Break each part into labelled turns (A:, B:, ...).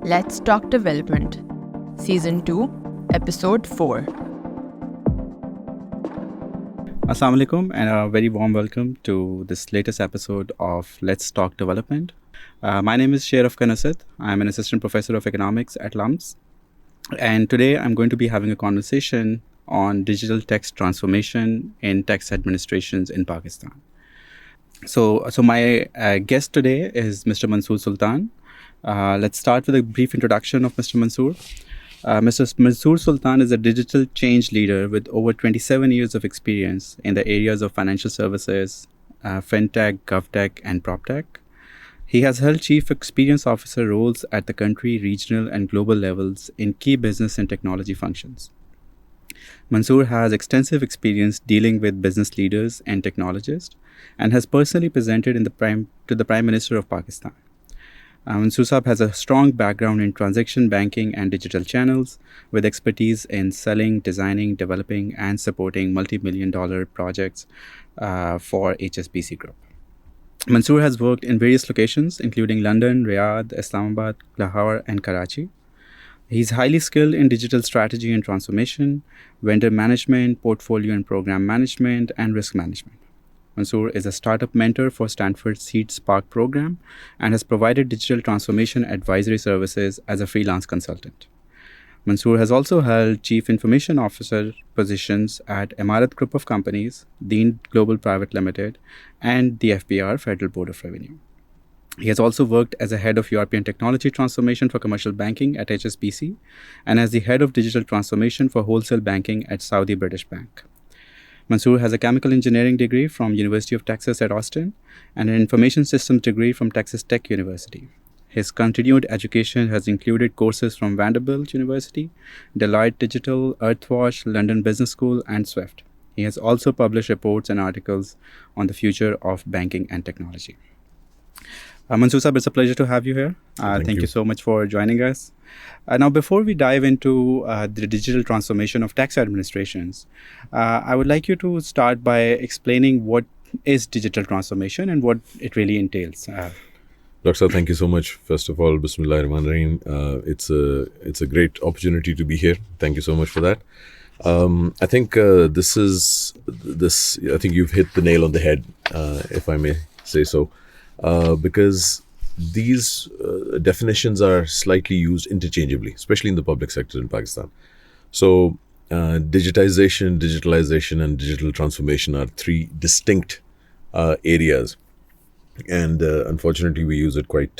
A: Let's Talk Development, Season 2, Episode 4.
B: Assalamu alaikum and a very warm welcome to this latest episode of Let's Talk Development. My name is Sheraf Kanasat. I'm an assistant professor of economics at LUMS. And today I'm going to be having a conversation on digital tax transformation in tax administrations in Pakistan. So my guest today is Mr. Mansoor Sultan. Let's start with a brief introduction of Mr. Mansoor. Mr. Mansoor Sultan is a digital change leader with over 27 years of experience in the areas of financial services, fintech, govtech, and proptech. He has held chief experience officer roles at the country, regional, and global levels in key business and technology functions. Mansoor has extensive experience dealing with business leaders and technologists and has personally presented to the Prime Minister of Pakistan. Mansoor Saab has a strong background in transaction banking and digital channels with expertise in selling, designing, developing, and supporting multi-million-dollar projects for HSBC Group. Mansoor has worked in various locations, including London, Riyadh, Islamabad, Lahore, and Karachi. He's highly skilled in digital strategy and transformation, vendor management, portfolio and program management, and risk management. Mansoor is a startup mentor for Stanford's Seed Spark program and has provided digital transformation advisory services as a freelance consultant. Mansoor has also held Chief Information Officer positions at Emarat Group of Companies, Deen Global Private Limited, and the FBR, Federal Board of Revenue. He has also worked as a head of European Technology Transformation for Commercial Banking at HSBC and as the head of Digital Transformation for Wholesale Banking at Saudi British Bank. Mansoor has a chemical engineering degree from University of Texas at Austin and an information systems degree from Texas Tech University. His continued education has included courses from Vanderbilt University, Deloitte Digital, Earthwash, London Business School, and SWIFT. He has also published reports and articles on the future of banking and technology. Mansoor Saab, it's a pleasure to have you here. Thank you so much for joining us. Now, before we dive into the digital transformation of tax administrations, I would like you to start by explaining what is digital transformation and what it really entails.
C: Dr. Thank you so much. First of all, Bismillahirrahmanirrahim. It's a great opportunity to be here. Thank you so much for that. I think I think you've hit the nail on the head, if I may say so. Because these definitions are slightly used interchangeably, especially in the public sector in Pakistan. So digitization, digitalization, and digital transformation are three distinct areas. And unfortunately, we use it quite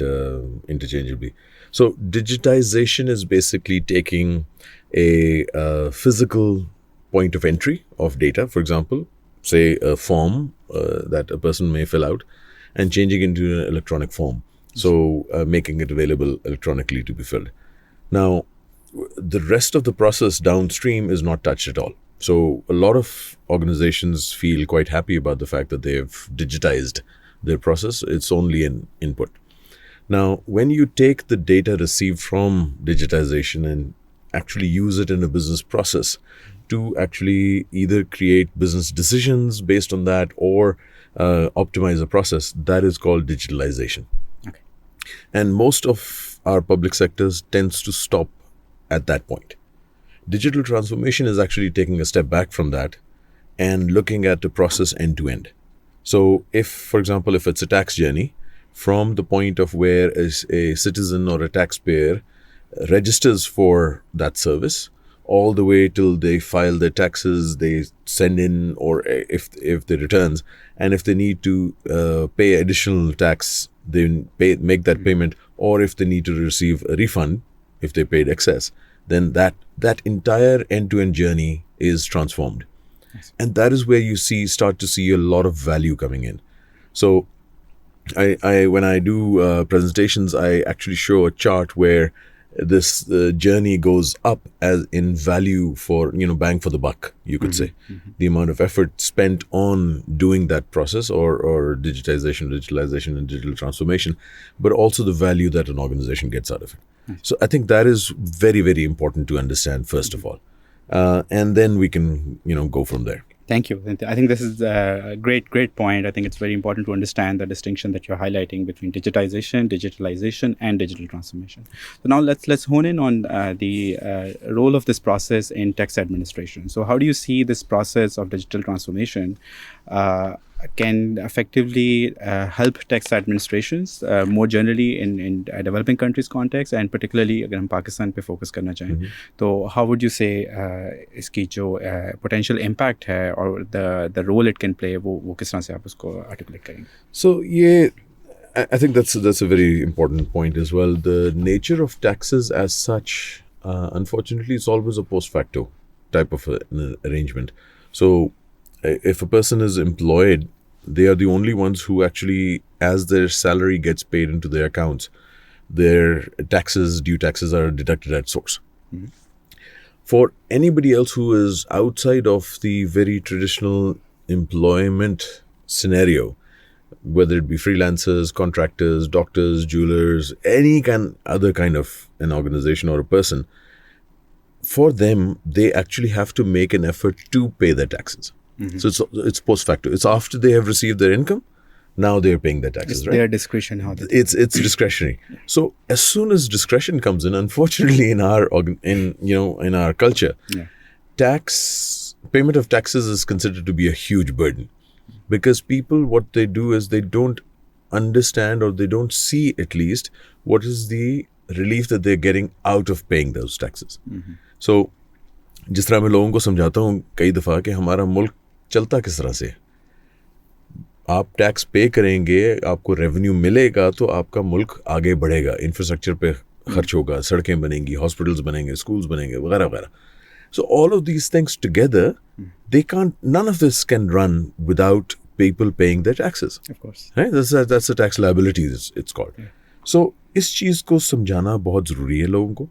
C: interchangeably. So digitization is basically taking a physical point of entry of data, for example, say a form that a person may fill out, and changing it into an electronic form. So making it available electronically to be filled. Now, the rest of the process downstream is not touched at all. So a lot of organizations feel quite happy about the fact that they've digitized their process. It's only an input. Now, when you take the data received from digitization and actually use it in a business process to actually either create business decisions based on that or optimize a process, that is called digitalization.
B: Okay.
C: And most of our public sectors tends to stop at that point. Digital transformation is actually taking a step back from that and looking at the process end to end. So if, for example, if it's a tax journey, from the point of where a citizen or a taxpayer registers for that service, all the way till they file their taxes, they send in, or if they returns, and if they need to pay additional tax, they make that payment, or if they need to receive a refund if they paid excess, then that entire end-to-end journey is transformed.
B: Yes.
C: And that is where you start to see a lot of value coming in. So I when I do presentations, I actually show a chart where this journey goes up as in value for, bang for the buck, you could say.
B: Mm-hmm.
C: The amount of effort spent on doing that process or digitalization and digital transformation, but also the value that an organization gets out of it.
B: Nice.
C: So I think that is very, very important to understand, first of all. And then we can, go from there.
B: Thank you. I think this is a great point. I think it's very important to understand the distinction that you're highlighting between digitalization, and digital transformation. So now let's hone in on the role of this process in tax administration. So how do you see this process of digital transformation can effectively help tax administrations more generally in developing countries context, and particularly अगर हम पाकिस्तान पे focus करना चाहें, तो how would you say इसकी जो potential impact है और the role it can play, वो किस तरह से आप उसको articulate करेंगे?
C: So I think that's a very important point as well. The nature of taxes as such, unfortunately, it's always a post facto type of an arrangement. So if a person is employed, they are the only ones who actually, as their salary gets paid into their accounts, their due taxes are deducted at source. For anybody else who is outside of the very traditional employment scenario, whether it be freelancers, contractors, doctors, jewelers, any other kind of an organization or a person, for them, they actually have to make an effort to pay their taxes. So it's post facto. It's after they have received their income, now they're paying their taxes,
B: It's
C: right?
B: their discretion how they
C: It's discretionary. So as soon as discretion comes in, unfortunately, in our culture, payment of taxes is considered to be a huge burden, because people, what they do is they don't understand, or they don't see at least, what is the relief that they're getting out of paying those taxes. So जिस तरह मैं लोगों को समझाता हूँ कई दफ़ा कि हमारा मुल्क चलता किस तरह से, आप टैक्स पे करेंगे, आपको रेवेन्यू मिलेगा, तो आपका मुल्क आगे बढ़ेगा, इंफ्रास्ट्रक्चर पे खर्च होगा, सड़कें बनेंगी, हॉस्पिटल्स बनेंगे, स्कूल्स बनेंगे, वगैरह वगैरह. So all of these things together, none of this can run without people paying their taxes.
B: Of course.
C: Right? That's the tax liability it's called. So इस चीज़ को समझाना बहुत ज़रूरी है लोगों को,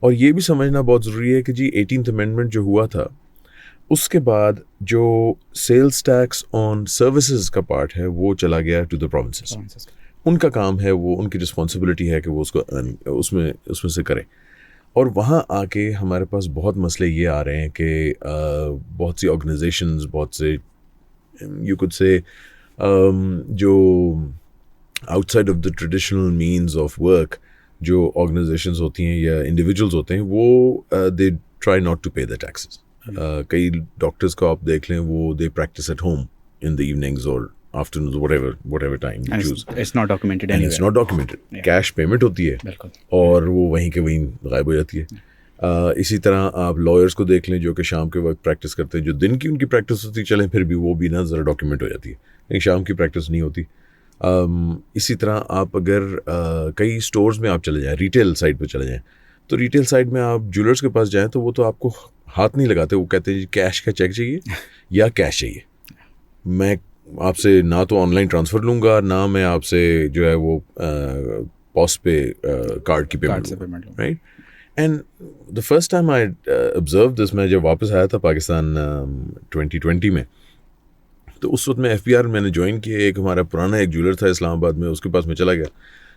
C: और ये भी समझना बहुत ज़रूरी है कि जी 18th अमेंडमेंट जो हुआ था, उसके बाद जो सेल्स टैक्स ऑन सर्विसेज का पार्ट है वो चला गया टू द प्रोविंसेस. उनका काम है, वो उनकी रिस्पॉन्सिबिलिटी है कि वो उसको उसमें से करें. और वहाँ आके हमारे पास बहुत मसले ये आ रहे हैं कि बहुत सी ऑर्गेनाइजेशंस, बहुत से यू कुड से जो outside of the traditional means of work जो ऑर्गेनाइजेशंस होती हैं या इंडिविजुअल्स होते हैं, वो they try not to pay the taxes. कई डॉक्टर्स को आप देख लें, वो they practise at home in the evenings और afternoon, whatever time you choose.
B: It's not documented
C: And
B: anywhere.
C: it's not documented. Cash payment होती है और वो वहीं के वहीं गायब हो जाती है. इसी तरह आप लॉयर्स को देख लें जो कि शाम के वक्त प्रैक्टिस करते हैं, जो दिन की उनकी प्रैक्टिस होती है, चलें फिर भी वो भी ना ज़रा डॉक्यूमेंट हो जाती है, लेकिन शाम की प्रैक्टिस नहीं होती. इसी तरह आप अगर कई स्टोर्स में आप चले जाएँ, रिटेल साइड पे चले जाएँ, तो रिटेल साइड में आप ज्वेलर्स के पास जाएँ तो वो तो आपको हाथ नहीं लगाते, वो कहते हैं जी कैश का चेक चाहिए या कैश चाहिए. मैं आपसे ना तो ऑनलाइन ट्रांसफ़र लूँगा, ना मैं आपसे जो है वो पोस्ट पे कार्ड की पेमेंट लूँगा, right. And the first time I observe this, मैं जब वापस आया था पाकिस्तान 2020 में, तो उस वक्त मैं FBR मैंने ज्वाइन किया. एक हमारा पुराना एक ज्वेलर था इस्लामाबाद में, उसके पास मैं चला गया,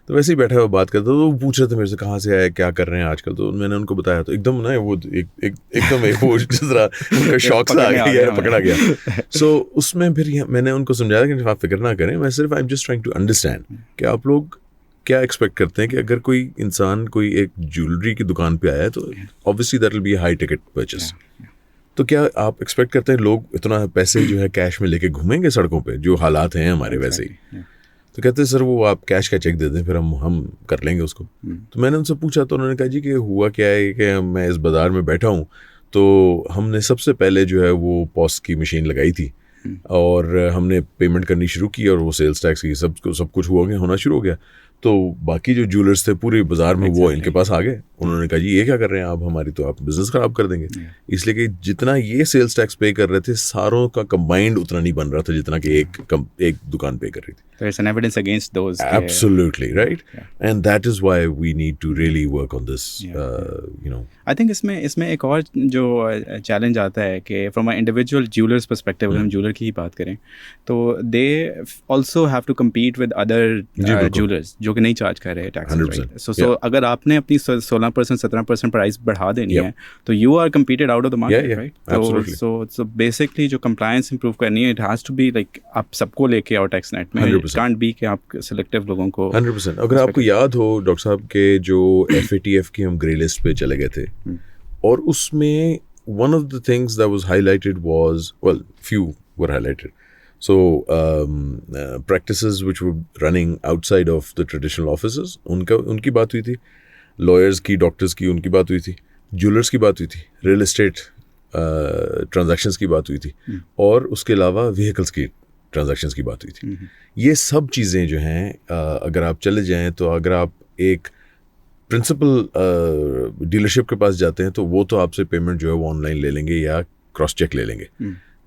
C: तो वैसे ही बैठा हुआ बात करता, तो वो पूछ रहे थे मेरे से कहाँ से आए, क्या कर रहे हैं आजकल. तो मैंने उनको बताया, तो एकदम ना वो एकदम वो जिस तरह उनका शौक सा आ गया, पकड़ा गया. सो उसमें फिर मैंने उनको समझाया कि आप फिक्र ना करें, मैं सिर्फ I am just trying to understand कि आप लोग क्या एक्सपेक्ट करते हैं कि अगर कोई इंसान कोई एक ज्वेलरी की दुकान पे आया है, तो obviously that will be high ticket purchase. तो क्या आप एक्सपेक्ट करते हैं लोग इतना पैसे जो है कैश में लेके घूमेंगे सड़कों पे, जो हालात हैं हमारे वैसे ही. तो कहते हैं सर वो आप कैश का चेक दे दें, फिर हम कर लेंगे उसको. तो मैंने उनसे पूछा, तो उन्होंने कहा जी कि हुआ क्या है कि मैं इस बाज़ार में बैठा हूँ, तो हमने सबसे पहले जो है वो पॉस की मशीन लगाई थी और हमने पेमेंट करनी शुरू की, और वो सेल्स टैक्स की सब कुछ होना शुरू हो गया. तो बाकी जो ज्वेलर्स थे पूरे बाजार में वो इनके पास आ गए. उन्होंने कहा जी ये क्या कर रहे हैं आप, हमारी तो आप बिजनेस खराब कर देंगे. इसलिए कि जितना ये सेल्स टैक्स पे कर रहे थे, सारों का कंबाइंड उतना नहीं बन रहा था जितना कि एक दुकान पे कर रही थी.
B: There's an evidence against those.
C: Absolutely, right? And that is why we need to really work on this,
B: I think इसमें एक और जो चैलेंज आता है कि from a individual jewellers perspective, अगर हम ज्वेलर की ही बात करें, तो they also have to compete with other jewellers जो कि नहीं चार्ज कर रहे हैं टैक्स. सो अगर आपने अपनी 16 16%, 17% प्राइस बढ़ा देनी है, तो you are competed out of the market, right?
C: Absolutely.
B: So basically जो compliance improve करनी है, it has to be like आप सबको लेके आओ TaxNet में.
C: 100%.
B: It can't be कि आप selective लोगों को
C: 100%. अगर आपको याद हो डॉक्टर साहब के जो FATF की हम ग्रे लिस्ट पे चले गए थे, और उसमें one of the things that was highlighted was, well, few were highlighted. So practices which were running outside of the traditional offices, उनकी बात हुई थी, lawyers की, doctors की उनकी बात हुई थी, jewelers की बात हुई थी, real estate transactions की बात हुई थी, और उसके अलावा vehicles की transactions की बात हुई थी. ये सब चीज़ें जो हैं अगर आप चले जाएं, तो अगर आप एक प्रिंसिपल डीलरशिप के पास जाते हैं तो वो तो आपसे पेमेंट जो है वो ऑनलाइन ले लेंगे या क्रॉस चेक ले लेंगे.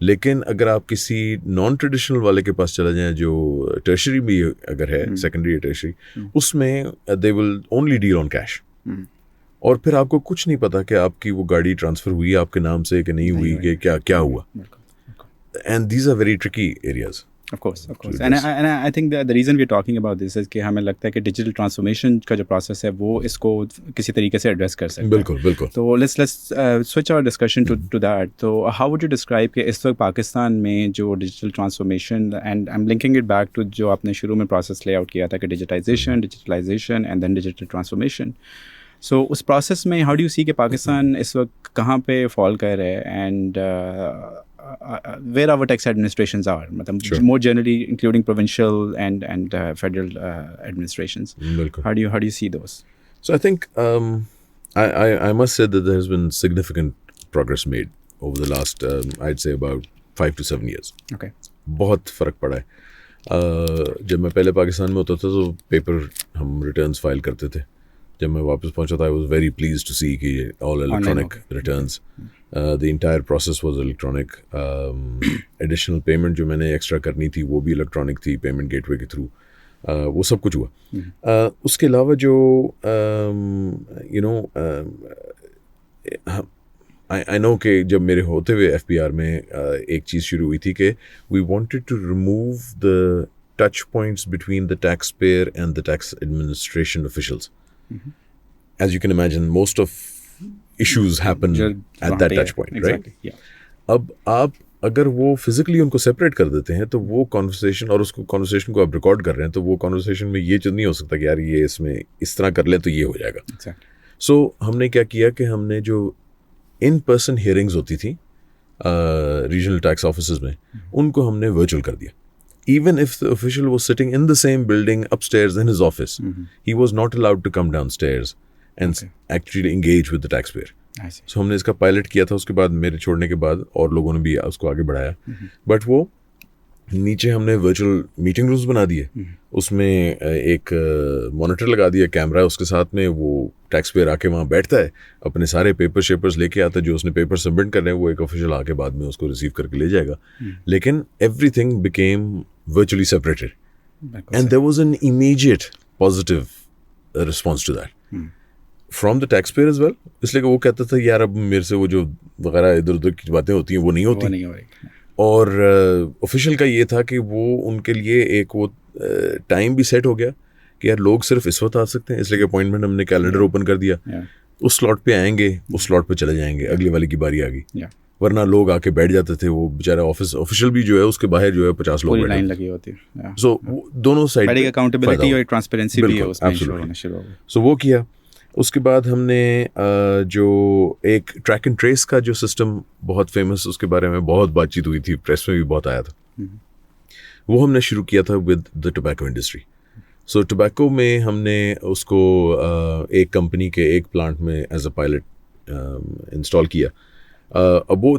C: लेकिन अगर आप किसी नॉन ट्रेडिशनल वाले के पास चले जाएं, जो टर्शरी भी अगर है, सेकेंडरी या टर्शरी, उसमें they will only deal on cash. और फिर आपको कुछ नहीं पता कि आपकी वो गाड़ी ट्रांसफ़र हुई आपके नाम से कि नहीं हुई, कि क्या हुआ. And these are very tricky areas.
B: Of course. And I think the reason we're talking about this is कि हमें लगता है कि डिजिटल ट्रांसफॉर्मेशन का जो प्रोसेस है वो इसको किसी तरीके से एड्रेस कर सकते हैं.
C: बिल्कुल.
B: तो let's switch our discussion to that. तो how would you describe कि इस वक्त पाकिस्तान में जो digital transformation, and I'm linking it back to जो आपने शुरू में प्रोसेस लेआउट किया था कि digitalisation and then digital transformation. So उस प्रोसेस में how do you see कि पाकिस्तान इस वक्त कहाँ पे फॉल कर रहा है, and where our tax administrations are,
C: Sure.
B: more generally including provincial and federal administrations. How do you see those?
C: So I think I must say that there has been significant progress made over the last I'd say about 5 to 7 years.
B: Okay.
C: बहुत फ़र्क पड़ा है. जब मैं पहले पाकिस्तान में होता था तो पेपर हम रिटर्न्स फाइल करते थे. जब मैं वापस पहुंचा था, I was very pleased to see कि all electronic returns. The entire process was electronic. Additional payment जो मैंने एक्स्ट्रा करनी थी वो भी इलेक्ट्रॉनिक थी, पेमेंट गेटवे के थ्रू. वो सब कुछ हुआ. उसके अलावा जो I know कि जब मेरे होते हुए FPR में एक चीज़ शुरू हुई थी कि we wanted to remove the touch points between the taxpayer and the tax administration officials. As you can imagine, most of issues happen at that touch point,
B: exactly,
C: right?
B: Yeah.
C: अब आप अगर वो फिजिकली उनको separate कर देते हैं तो वो कॉन्वर्सेशन, और उसको कॉन्वर्सेशन को आप रिकॉर्ड कर रहे हैं, तो वो कॉन्वर्सेशन में ये नहीं हो सकता कि यार ये इसमें इस तरह कर ले तो ये हो जाएगा.
B: Exactly.
C: So हमने क्या किया कि हमने जो इन पर्सन हियरिंग्स होती थी रीजनल टैक्स ऑफिसेज में, उनको हमने वर्चुअल कर दिया. Even if the official was sitting in the same building upstairs in his office, he was not allowed to come downstairs and actually engage with the taxpayer.
B: I see.
C: So हमने इसका pilot किया था. उसके बाद मेरे छोड़ने के बाद और लोगों ने भी उसको आगे बढ़ाया. बट वो नीचे हमने वर्चुअल मीटिंग रूम्स बना दिए. उसमें एक मॉनिटर लगा दिया, कैमरा है उसके साथ में. वो टैक्सपेयर आके वहाँ बैठता है, अपने सारे पेपर्स लेके आता है. जो उसने पेपर सबमिट करने हैं वो एक ऑफिशियल आके बाद में उसको रिसीव करके ले जाएगा. लेकिन everything became virtually separated. And there was an immediate positive response to that. From the taxpayer as well. इसलिए कि वो कहता था यार अब मेरे से वो जो वगैरह इधर उधर की बातें होती हैं वो नहीं होती. और ऑफिशियल का ये था कि वो उनके लिए एक वो टाइम भी सेट हो गया कि यार लोग सिर्फ इस वक्त आ सकते हैं. इसलिए कि अपॉइंटमेंट हमने कैलेंडर ओपन कर दिया. उस स्लॉट पे आएंगे, उस स्लॉट पे चले जाएंगे, अगली वाले की बारी आ गई. वरना लोग आके बैठ जाते थे. वो बेचारा ऑफिशियल भी जो है उसके बाहर जो है 50 लोग
B: लाइन लगी होती है.
C: सो दोनों साइड
B: बड़ी अकाउंटेबिलिटी और ट्रांसपेरेंसी भी है उसमें इंश्योर होना शुरू हो गया.
C: सो वो किया. उसके बाद हमने जो एक ट्रैक एंड ट्रेस का जो सिस्टम बहुत फेमस, उसके बारे में बहुत बातचीत हुई थी, प्रेस में भी बहुत आया था. वो हमने शुरू किया था with the tobacco industry. So tobacco में हमने उसको एक कंपनी के एक प्लांट में एज अ पायलट इंस्टॉल किया.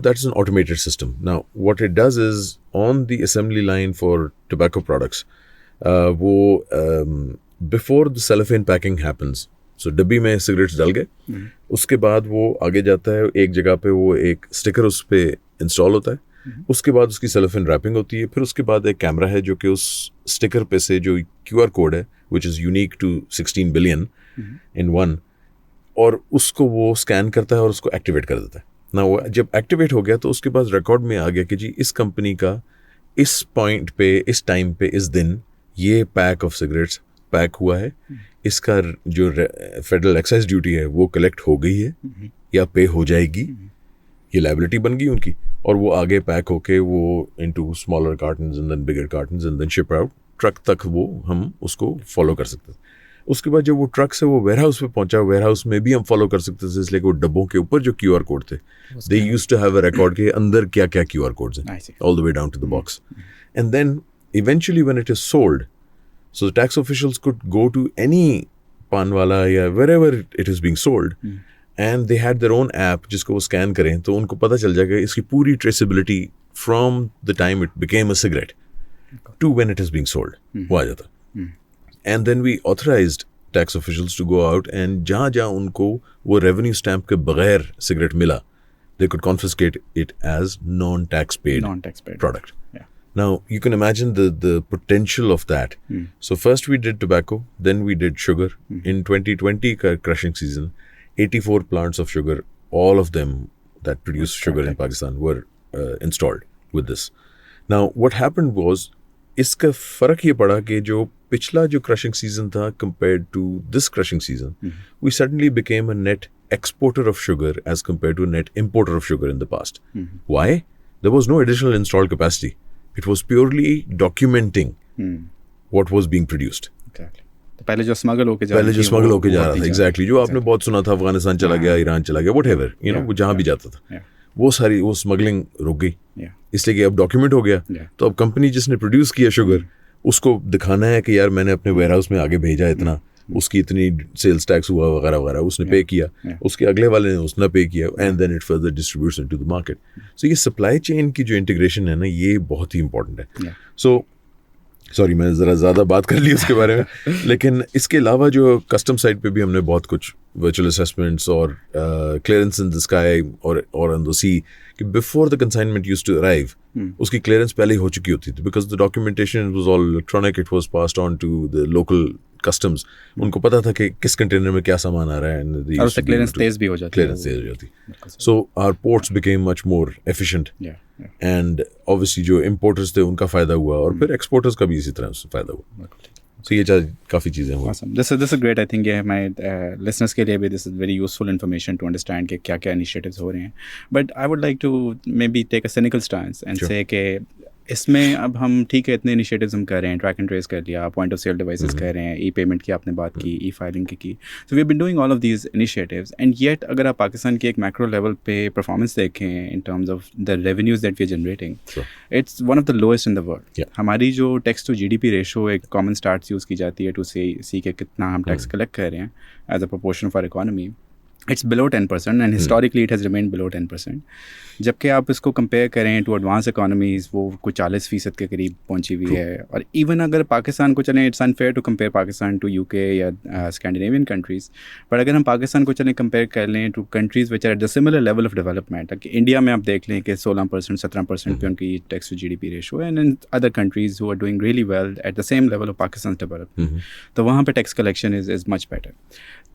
C: That's an automated system. Now, what it does is on the assembly line for tobacco products, before the cellophane packing happens, so डब्बी में सिगरेट्स डाल गए, उसके बाद वो आगे जाता है एक जगह पे, वो एक स्टिकर उस पे इंस्टॉल होता है. उसके बाद उसकी सेलोफेन रैपिंग होती है. फिर उसके बाद एक कैमरा है जो कि उस स्टिकर पे से जो QR कोड है, which is unique to 16 billion in one, और उसको वो स्कैन करता है और उसको एक्टिवेट कर देता है. ना वो जब एक्टिवेट हो गया तो उसके पास रिकॉर्ड में आ गया कि जी इस कंपनी का इस पॉइंट पे, इस टाइम पे, इस दिन ये पैक ऑफ सिगरेट्स पैक हुआ है, इसका जो फेडरल एक्साइज ड्यूटी है वो कलेक्ट हो गई है या पे हो जाएगी, ये लायबिलिटी बन गई उनकी, और वो आगे पैक होके वो into smaller cartons and then bigger cartons and then ship out truck तक, वो हम उसको फॉलो कर सकते थे। उसके बाद जब वो ट्रक से वो वेयरहाउस पे पहुंचा, वेयरहाउस में भी हम फॉलो कर सकते थे, इसलिए कि वो डब्बों के ऊपर जो QR कोड थे, they used to have a record के अंदर क्या क्या QR कोड्स हैं, all the way down to the box. And then eventually when it is sold, so the tax officials could go to any panwala या wherever it is being sold, and they had their own app जिसको वो scan करें तो उनको पता चल जाएगा इसकी पूरी traceability from the time it became a cigarette to when it is being sold, वो आ जाता। And then we authorized tax officials to go out and जहाँ जहाँ उनको वो revenue stamp के बगैर cigarette मिला, they could confiscate it as non-tax paid product. Now, you can imagine the potential of that. So first we did tobacco, then we did sugar. In 2020 crushing season, 84 plants of sugar, all of them that produce sugar in Pakistan were installed with this. Now, what happened was, इसका फर्क ये पड़ा कि जो पिछला जो crushing season था compared to this crushing season, we suddenly became a net exporter of sugar as compared to a net importer of sugar in the past. Why? There was no additional installed capacity. It was purely documenting what was being produced.
B: Exactly. तो पहले जो smuggle होके जा
C: रहा था, exactly, जो आपने बहुत सुना था, अफगानिस्तान चला गया, ईरान चला गया, व्हाटएवर, यू नो, वो जहाँ भी जाता था, वो सारी वो स्मगलिंग रुक गई, इसलिए कि अब डॉक्यूमेंट हो गया। तो अब कंपनी जिसने प्रोड्यूस किया शुगर, उसको दिखाना है कि यार मैंने अपने वेयरहाउस में आगे भेजा इतना, उसकी इतनी सेल्स टैक्स हुआ वगैरह वगैरह, उसने पे किया, उसके अगले वाले ने उसने पे किया, and then it further distributes into the market. So ये सप्लाई चेन की जो इंटीग्रेशन है ना, ये बहुत ही इंपॉर्टेंट है। सो सॉरी, मैं ज़रा ज़्यादा बात कर ली उसके बारे में, लेकिन इसके अलावा जो कस्टम साइड पे भी हमने बहुत कुछ वर्चुअल असेसमेंट्स और क्लियरेंस इन द स्काई और ऑन द सी, कि before the consignment used to arrive, उसकी क्लियरेंस पहले ही हो चुकी होती थी, because the documentation was all electronic, it was passed on to the local customs, उनको पता था कि किस कंटेनर में क्या सामान आ रहा है, and
B: और उससे क्लियरेंस तेज भी हो जाती।
C: So our ports became much more efficient, and obviously जो importers थे उनका फायदा हुआ, और फिर exporters का भी इसी तरह से फायदा हुआ। So ये काफ़ी चीज़ें हुई।
B: This is great. I think हमारे listeners के लिए भी this is very useful information to understand कि क्या क्या initiatives हो रहे हैं। But I would like to maybe take a cynical stance and say कि इसमें अब हम ठीक है, इतने इनिशिएटिव्स हम कर रहे हैं, ट्रैक एंड ट्रेस कर लिया, पॉइंट ऑफ सेल डिवाइसेस कर रहे हैं, ई-पेमेंट की आपने बात की, ई-फाइलिंग की। So we have been doing all of these initiatives, and yet अगर आप पाकिस्तान की एक मैक्रो लेवल पे परफॉर्मेंस देखें in terms of the revenues that we are generating, it's one of the lowest in the world. हमारी जो tax to GDP ratio, एक common stats use की जाती है टू सी के कितना हम टैक्स कलेक्ट कर रहे हैं as a proportion of our economy, it's below 10%, and historically it has remained below 10%। जबकि आप इसको कंपेयर करें टू एडवांस इकोनॉमीज़, वो कुछ 40% के करीब पहुंची हुई है। और इवन अगर पाकिस्तान को चलें, it's unfair to compare Pakistan to UK या स्कैंडिनेवियन कंट्रीज़, पर अगर हम पाकिस्तान को चलें कंपेयर कर लें to countries which are at the similar level of development, India में आप देख लें कि 16% 17% पे उनकी टैक्स टू GDP रेशो है, and in other countries who are doing really well at the same level of Pakistan development, तो वहाँ पर tax collection is much better.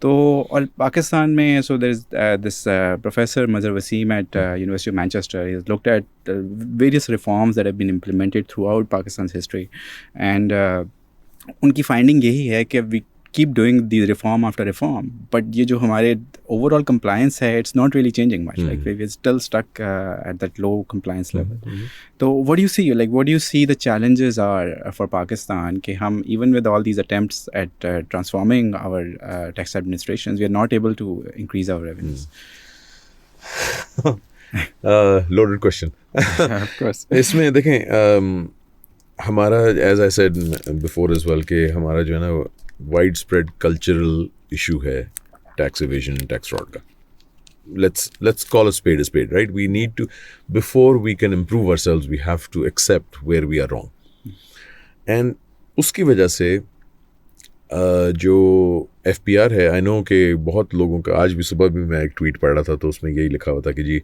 B: तो और पाकिस्तान में, so there is this professor Mazhar Waseem at University of Manchester, he has looked at various reforms that have been implemented throughout Pakistan's history, and उनकी finding यही है कि we keep doing the reform after reform, but ये जो हमारे overall compliance है, it's not really changing much, like we are still stuck at that low compliance level. तो what do you C, like what do you see the challenges are for Pakistan कि हम even with all these attempts at transforming our tax administrations, we are not able to increase our revenues?
C: Loaded question.
B: Of course.
C: इसमें देखें, हमारा, as I said before as well, कि हमारा जो है ना वाइड स्प्रेड कल्चरल इशू है tax evasion, tax fraud का। Let's call a spade, right? We need to, before we can improve ourselves, we have to accept where we are wrong. And उसकी वजह से जो FPR है, I know कि बहुत लोगों का, आज भी सुबह भी मैं एक ट्वीट पढ़ रहा था तो उसमें यही लिखा हुआ था कि जी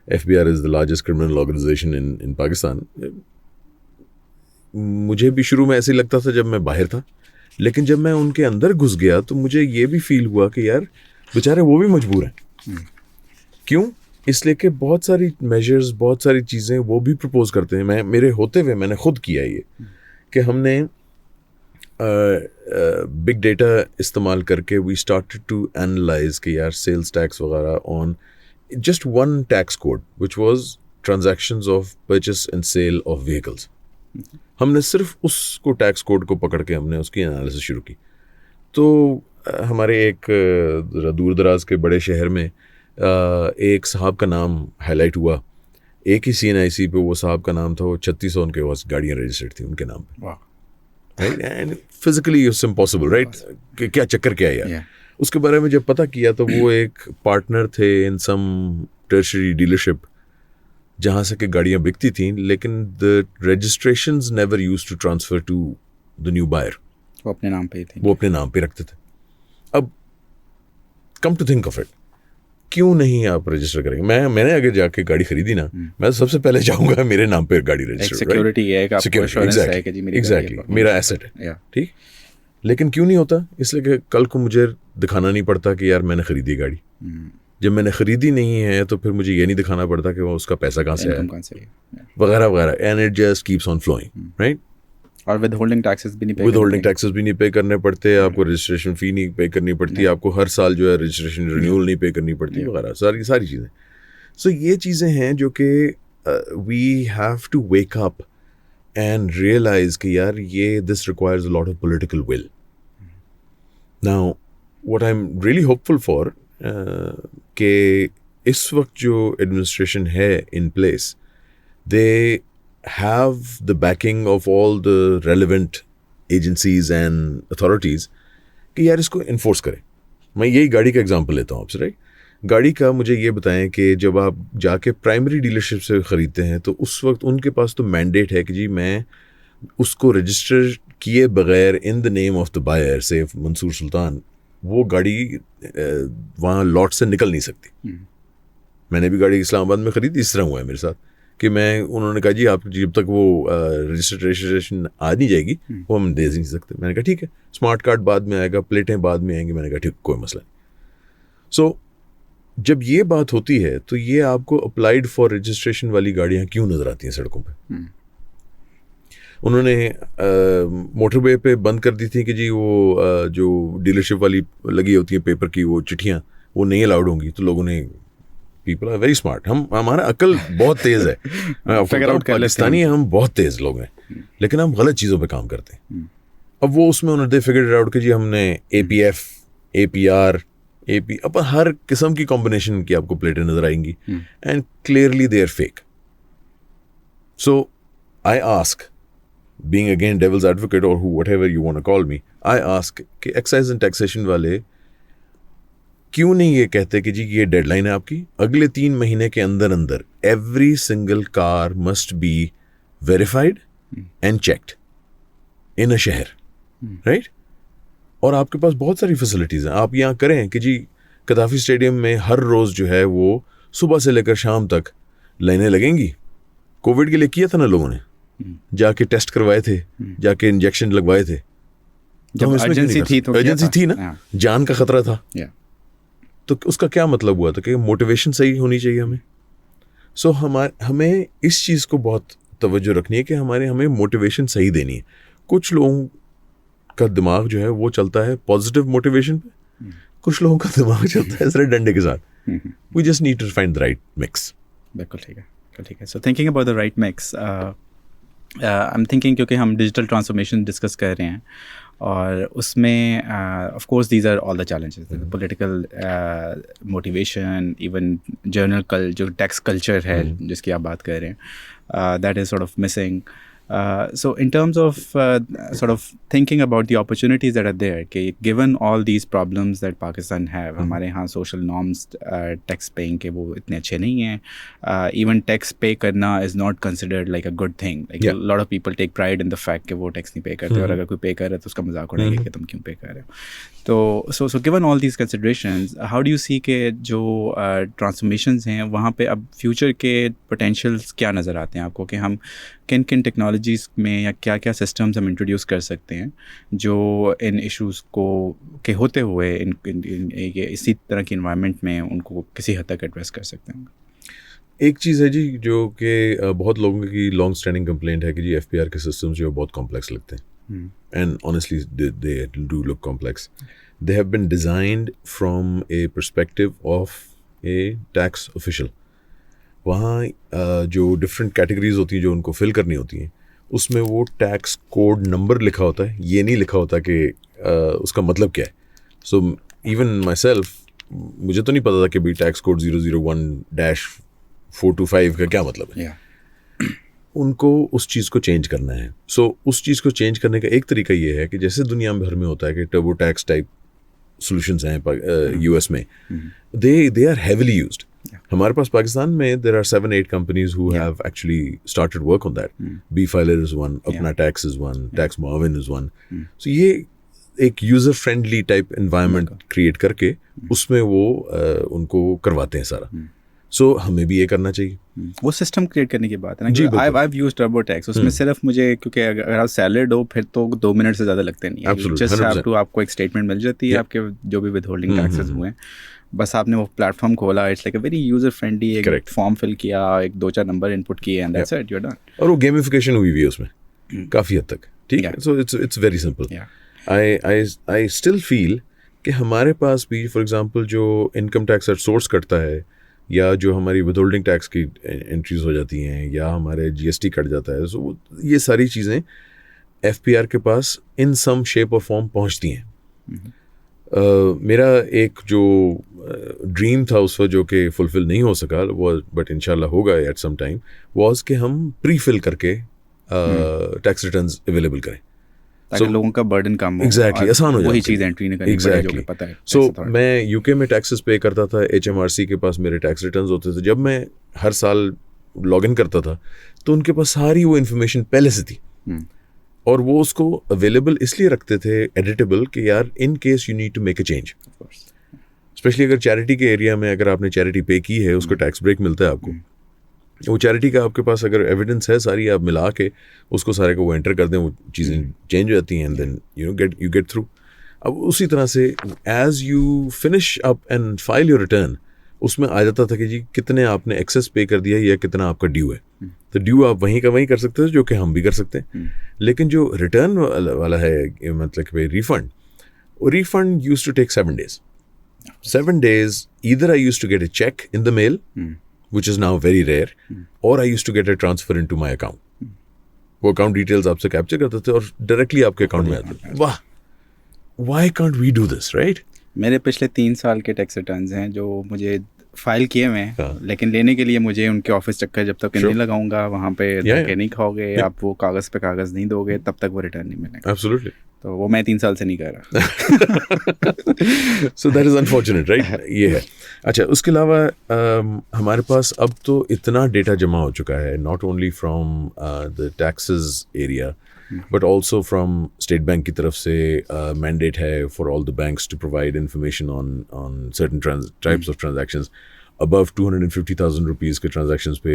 C: FPR is the largest criminal organisation in Pakistan. मुझे भी शुरू में ऐसे ही लगता था जब मैं बाहर था, लेकिन जब मैं उनके अंदर घुस गया तो मुझे ये भी फील हुआ कि यार बेचारे वो भी मजबूर हैं। क्यों? इसलिए कि बहुत सारी मेजर्स, बहुत सारी चीज़ें वो भी प्रपोज करते हैं। मेरे होते हुए मैंने खुद किया ये कि हमने बिग डेटा इस्तेमाल करके वी स्टार्टेड टू एनालाइज कि यार सेल्स टैक्स वगैरह on just one tax code which was transactions of purchase and sale of vehicles. हमने सिर्फ उसको टैक्स कोड को पकड़ के हमने उसकी एनालिसिस शुरू की. तो हमारे एक दूर दराज के बड़े शहर में एक साहब का नाम हाईलाइट हुआ. एक ही CNIC पे वो साहब का नाम था, वो 3600 उनके पास गाड़ियाँ रजिस्टर्ड थी उनके नाम पे. Right, and physically it's impossible, right, क्या चक्कर क्या है यार. उसके बारे में जब पता किया तो वो एक पार्टनर थे इन सम टर्शरी डीलरशिप जहाँ से कि गाड़ियाँ बिकती थी, लेकिन the registrations never used to transfer to the new buyer.
B: वो अपने नाम पे ही थे,
C: वो अपने नाम पे रखते थे. अब come to think of it, क्यों नहीं आप रजिस्टर करेंगे? मैंने अगर जाके गाड़ी खरीदी ना, मैं तो सबसे पहले जाऊंगा मेरे नाम पे गाड़ी रजिस्टर.
B: सिक्योरिटी है, एक आपको एश्योरेंस है कि जी मेरी
C: एग्जैक्टली मेरा एसेट है. ठीक, लेकिन क्यों नहीं होता? इसलिए कि कल को मुझे दिखाना नहीं पड़ता कि यार मैंने खरीदी गाड़ी. जब मैंने खरीदी नहीं है तो फिर मुझे ये नहीं दिखाना पड़ता कि वो उसका पैसा कहाँ से आया वगैरह वगैरह. And it just keeps on flowing, right.
B: और विद होल्डिंग टैक्सेस भी नहीं
C: पे करने पड़ते, आपको रजिस्ट्रेशन फ़ी नहीं पे करनी पड़ती, आपको हर साल जो है रजिस्ट्रेशन रिन्यूअल नहीं पे करनी पड़ती वगैरह सारी चीज़ें. सो ये चीज़ें हैं जो कि we have to wake up and realize कि यार ये this requires a lot of political will. Now, what I'm really hopeful for कि इस वक्त जो administration है in place, they have the backing of all the relevant agencies and authorities कि यार इसको enforce करें. मैं यही गाड़ी का एग्जांपल लेता हूँ आपसे, राइट. गाड़ी का मुझे ये बताएं कि जब आप जाके प्राइमरी डीलरशिप से ख़रीदते हैं तो उस वक्त उनके पास तो मैंडेट है कि जी मैं उसको रजिस्टर किए बगैर in the name of the buyer से मंसूर सुल्तान वो गाड़ी वहाँ लॉट से निकल नहीं सकती. मैंने भी गाड़ी इस्लामाबाद में ख़रीदी, इस तरह हुआ है मेरे साथ कि उन्होंने कहा जी आप जब तक वो रजिस्ट्रेशन आ नहीं जाएगी वो हम दे नहीं सकते. मैंने कहा ठीक है, स्मार्ट कार्ड बाद में आएगा, प्लेटें बाद में आएंगी. मैंने कहा ठीक, कोई मसला नहीं. सो जब ये बात होती है तो ये आपको अप्लाइड फॉर रजिस्ट्रेशन वाली गाड़ियाँ क्यों नज़र आती हैं सड़कों पे? उन्होंने मोटरवे पे बंद कर दी थी कि जी वो जो डीलरशिप वाली लगी होती हैं पेपर की वो चिट्ठियाँ वो नहीं अलाउड होंगी. तो लोगों ने, पीपल आर वेरी स्मार्ट, हमारा अकल बहुत तेज़ है. पाकिस्तानी हम बहुत तेज़ लोग हैं, लेकिन हम गलत चीज़ों पे काम करते हैं. अब वो उसमें उन्होंने फिगर आउट कि जी हमने APF, APR, AP, अब हर किस्म की कॉम्बिनेशन की आपको प्लेटें नजर आएंगी and clearly they are fake. So I ask, being again devil's advocate और whatever you want to call me, I ask कि एक्साइज एंड टैक्सेशन वाले क्यों नहीं ये कहते कि जी ये डेडलाइन है आपकी, अगले 3 महीने के अंदर अंदर every single car must be verified and checked in a शहर, राइट. और आपके पास बहुत सारी फैसिलिटीज़ हैं. आप यहाँ करें कि जी कदाफी स्टेडियम में हर रोज़ जो है वो सुबह से लेकर शाम तक लाइनें लगेंगी. कोविड के लिए किया था ना लोगों ने, जाके टेस्ट करवाए थे, जाके इंजेक्शन लगवाए थे.
B: जब एजेंसी
C: थी ना, जान का खतरा था. तो उसका क्या मतलब हुआ था कि मोटिवेशन सही होनी चाहिए हमें. सो हमें इस चीज़ को बहुत तवज्जो रखनी है कि हमें मोटिवेशन सही देनी है. कुछ लोगों का दिमाग जो है वो चलता है पॉजिटिव मोटिवेशन पे, कुछ लोगों का दिमाग चलता है जरा डंडे के साथ. We just need to find the right mix.
B: बिल्कुल ठीक है. So thinking about the right mix, I am thinking क्योंकि हम डिजिटल ट्रांसफॉर्मेशन डिस्कस कर रहे हैं और उसमें of course these are all the challenges, political motivation, even general जो टैक्स कल्चर है जिसकी आप बात कर रहे हैं, that is sort of missing. So in terms of sort of thinking about the opportunities that are there, given all these problems that Pakistan have, हमारे यहाँ social norms tax paying के वो इतने अच्छे नहीं हैं. Even tax pay करना is not considered like a good thing. Like a lot of people take pride in the fact कि वो tax नहीं pay करते और अगर कोई pay कर रहा है तो उसका मजाक उड़ाएंगे कि तुम क्यों pay कर रहे हो. तो so given all these considerations, how do you see कि जो transformations हैं वहाँ पे अब future के potentials क्या नज़र आते हैं आपको, कि हम किन टेक्नोलॉजीज़ में या क्या क्या सिस्टम्स हम इंट्रोड्यूस कर सकते हैं जो इन इश्यूज़ को के होते हुए इसी तरह की इन्वायरमेंट में उनको किसी हद तक एड्रेस कर सकते हैं?
C: एक चीज़ है जी जो कि बहुत लोगों की लॉन्ग स्टैंडिंग कंप्लेंट है कि जी FPR के सिस्टम्स जो बहुत कॉम्प्लेक्स लगते हैं. and honestly they do look complex. They have been designed from a perspective of a tax official. वहाँ जो डिफरेंट कैटेगरीज होती हैं जो उनको फिल करनी होती हैं, उसमें वो टैक्स कोड नंबर लिखा होता है, ये नहीं लिखा होता कि उसका मतलब क्या है. सो इवन माई सेल्फ, मुझे तो नहीं पता था कि भाई टैक्स कोड 001-425 का क्या मतलब है. उनको उस चीज़ को चेंज करना है. सो उस चीज़ को चेंज करने का एक तरीका ये है कि जैसे दुनिया भर में होता है कि टर्बो टैक्स टाइप सॉल्यूशंस हैं यूएस में, दे आर हेविली यूज्ड. हमारे पास पाकिस्तान में there are 7-8 companies who have actually started work on that. Befiler is one, Apna Tax is one, Tax Muawin is one. So ये एक user friendly type environment create करके उसमें वो उनको करवाते हैं सारा. सो हमें भी ये करना चाहिए.
B: वो सिस्टम क्रिएट करने की बात है ना. I've used TurboTax. उसमें सिर्फ मुझे, क्योंकि अगर आप सैलरीड हो फिर तो 2 मिनट से ज़्यादा लगते नहीं है. जस्ट हैव टू, आपको एक स्टेटमेंट मिल जाती है आपके जो भी विदहोल्डिंग टैक्सेस हुए हैं, बस आपने वो प्लेटफॉर्म खोला, it's like a very user friendly. एक फॉर्म फिल किया, एक 2-4 नंबर इनपुट किए and that's it, you are done.
C: और वो गेमिफिकेशन हुई है उसमें काफ़ी हद तक. ठीक है. So it's very simple. I still feel कि हमारे पास भी फॉर एग्जांपल जो इनकम टैक्स सोर्स करता है, या जो हमारी विदहोल्डिंग टैक्स की एंट्रीज हो जाती हैं, या हमारे जीएसटी कट जाता है, सो ये सारी चीज़ें एफपीआर के पास इन सम शेप और फॉर्म पहुंचती हैं. मेरा एक जो ड्रीम था उस वक्त जो कि फुलफिल नहीं हो सका, वो बट इंशाल्लाह होगा एट सम टाइम, वाज कि हम प्री फिल करके टैक्स रिटर्न्स अवेलेबल करें
B: ताकि लोगों का बर्डन कम हो.
C: एग्जैक्टली, आसान हो जाए.
B: वही चीज़ एंट्री नहीं करनी पड़े, जो कि पता है.
C: सो मैं यूके में टैक्सेस पे करता था, HMRC के पास मेरे टैक्स रिटर्न्स होते थे. जब मैं हर साल लॉग इन करता था तो उनके पास सारी वो इन्फॉर्मेशन पहले से थी, और वो उसको अवेलेबल इसलिए रखते थे एडिटेबल कि यार in case you need to make a change. Specially अगर चैरिटी के एरिया में अगर आपने चैरिटी पे की है, उसको टैक्स ब्रेक मिलता है आपको. वो चैरिटी का आपके पास अगर एविडेंस है सारी, आप मिला के उसको सारे को वो एंटर कर दें, वो चीज़ें चेंज हो जाती हैं and then you get through. अब उसी तरह से as you finish up and file your return, उसमें आ जाता था कि जी कितने आपने एक्सेस पे कर दिया या कितना आपका ड्यू है. तो ड्यू आप वहीं का वहीं कर सकते हो, जो कि हम भी कर सकते हैं. लेकिन जो रिटर्न वाला है, मतलब कि रिफंड, वो refund used to take 7 days. 7 days, either I used to get a check in the mail, which is now very rare, or I used to get a transfer into my account. वो account details आपसे capture करते थे और directly आपके account में आते थे. वाह, why can't we do this, right?
B: मेरे पिछले 3 साल के टैक्स रिटर्न्स हैं जो मुझे फाइल किए हुए हैं, लेकिन लेने के लिए मुझे उनके ऑफिस चक्कर जब तक नहीं लगाऊंगा, वहाँ पे धक्के नहीं खाओगे, आप वो कागज़ पे कागज़ नहीं दोगे, तब तक वो रिटर्न नहीं मिलेगा.
C: Absolutely.
B: तो वो मैं 3 साल से नहीं कर रहा.
C: So that is unfortunate, right? ये है. अच्छा, उसके अलावा हमारे पास अब तो इतना डेटा जमा हो चुका है, not only from the taxes area, but also from State Bank की तरफ से mandate है for all the banks to provide information on certain types of transactions. Above 250,000 rupees के transactions पे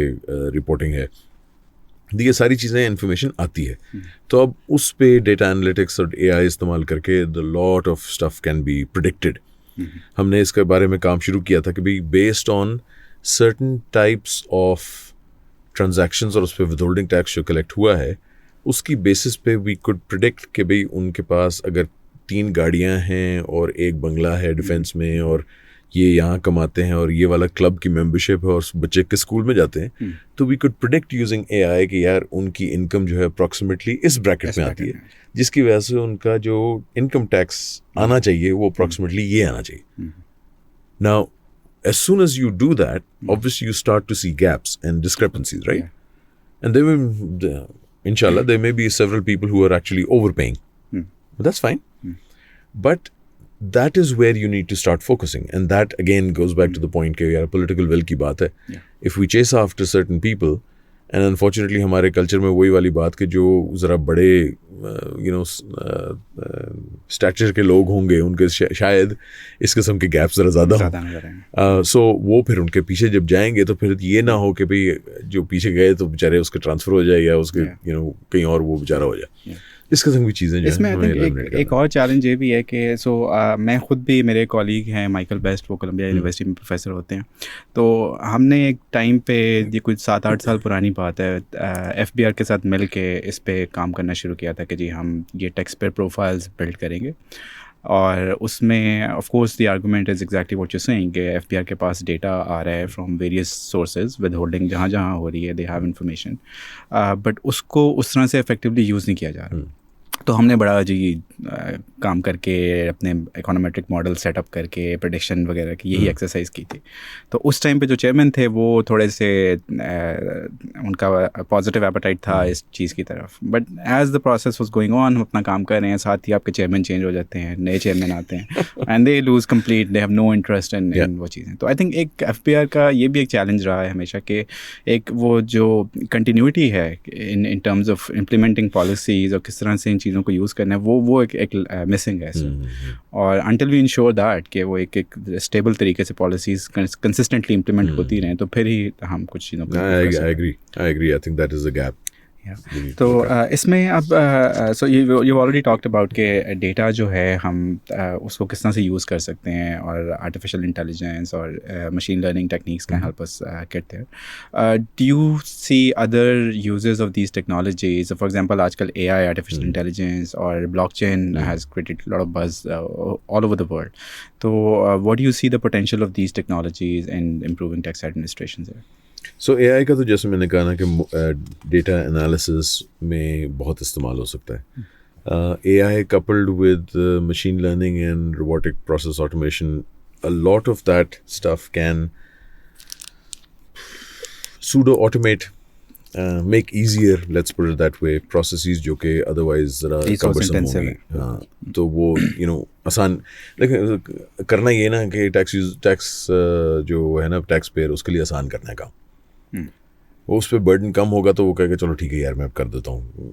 C: reporting है. ये सारी चीज़ें इन्फॉर्मेशन आती है. तो अब उस पे डेटा एनालिटिक्स और AI इस्तेमाल करके the lot of stuff can be predicted. हमने इसके बारे में काम शुरू किया था कि भाई based on certain types of transactions और उस पर विदहोल्डिंग टैक्स जो कलेक्ट हुआ है, उसकी बेसिस पे वी कुड प्रिडिक्ट कि भाई उनके पास अगर 3 गाड़ियां हैं और एक बंगला है डिफेंस में, और ये यहाँ कमाते हैं, और ये वाला क्लब की मेंबरशिप है, और बच्चे किस स्कूल में जाते हैं, तो we could predict using AI कि यार उनकी इनकम जो है अप्रॉक्सीमेटली इस ब्रैकेट में आती है, जिसकी वजह से उनका जो इनकम टैक्स आना चाहिए वो अप्रॉक्सीमेटली ये आना चाहिए. Now as soon as you do that, obviously you start to see gaps and discrepancies, right? And there will, inshallah, there may be several people who are actually overpaying. But that's fine. But that is where you need to start focusing. And that again goes back to the point कि यार political will की बात है. If we chase after certain people, and unfortunately हमारे culture में वही वाली बात कि जो ज़रा बड़े स्टैचर के लोग होंगे, उनके शायद इस किस्म के गैप ज़रा ज़्यादा हो. सो वो फिर उनके पीछे जब जाएंगे तो फिर ये ना हो कि भाई जो पीछे गए तो बेचारे उसके ट्रांसफ़र हो जाए, या उसके कहीं और वो बेचारा हो जाए. इस किस्म की चीज़ें जो
B: इसमें
C: है
B: आई थिंक एक और चैलेंज ये भी है कि मैं खुद भी, मेरे कॉलीग हैं माइकल बेस्ट, वो कोलंबिया यूनिवर्सिटी में प्रोफेसर होते हैं, तो हमने एक टाइम पे, ये कुछ 7-8 साल पुरानी बात है, FBR के साथ मिल के इस पे काम करना शुरू किया था कि जी हम ये टेक्स्ट पे प्रोफाइल्स बिल्ड करेंगे। और उसमें of course the argument is exactly what you saying कि FBR के पास डेटा आ रहा है from various sources, with holding जहाँ जहाँ हो रही है, दे हैव इन्फॉर्मेशन, बट उसको उस तरह से इफेक्टिवली यूज़ नहीं किया जा रहा। तो हमने बड़ा जी काम करके अपने इकोनोमेट्रिक मॉडल सेटअप करके प्रेडिक्शन वगैरह की यही एक्सरसाइज की थी। तो उस टाइम पे जो चेयरमैन थे वो थोड़े से उनका पॉजिटिव एपेटाइट था इस चीज़ की तरफ, but as the process was going on हम अपना काम कर रहे हैं, साथ ही आपके चेयरमैन चेंज हो जाते हैं, नए चेयरमैन आते हैं and they lose complete, they have no interest in वो चीज़ें। तो आई थिंक एक FBR का ये भी एक चैलेंज रहा है हमेशा कि एक वो जो कंटिन्यूटी है इन टर्म्स ऑफ इम्प्लीमेंटिंग पॉलिसीज़ और किस तरह से इन चीज़ों को यूज़ करना है, वो एक मिसिंग है इसमें। और अंटिल वी इंश्योर दैट कि वो एक स्टेबल तरीके से पॉलिसीज कंसिस्टेंटली इम्प्लीमेंट होती रहें, तो फिर ही हम कुछ चीज़ों को
C: I agree. I think that is a gap.
B: तो इसमें अब so you already talked about के डेटा जो है हम उसको किस तरह से यूज़ कर सकते हैं, और आर्टिफिशियल इंटेलिजेंस और machine learning techniques can help us get there. Do you see other uses of these technologies? For example आजकल AI, आर्टिफिशियल इंटेलिजेंस और blockchain has created lot of buzz all over the world. तो what do you see the potential of these technologies in improving tax administration there?
C: So AI का तो जैसे मैंने कहा ना कि डेटा एनालिसिस में बहुत इस्तेमाल हो सकता है। AI coupled with machine learning and robotic process automation, a lot of that stuff can pseudo automate, make easier, let's put it that way, processes जो कि otherwise ज़रा cumbersome होंगी। हाँ, तो वो आसान, लेकिन करना ये ना कि टैक्स जो है ना टैक्स पेयर, उसके लिए आसान करना है काम। वो उस पर बर्डन कम होगा तो वो कहेगा चलो ठीक है यार मैं अब कर देता हूँ,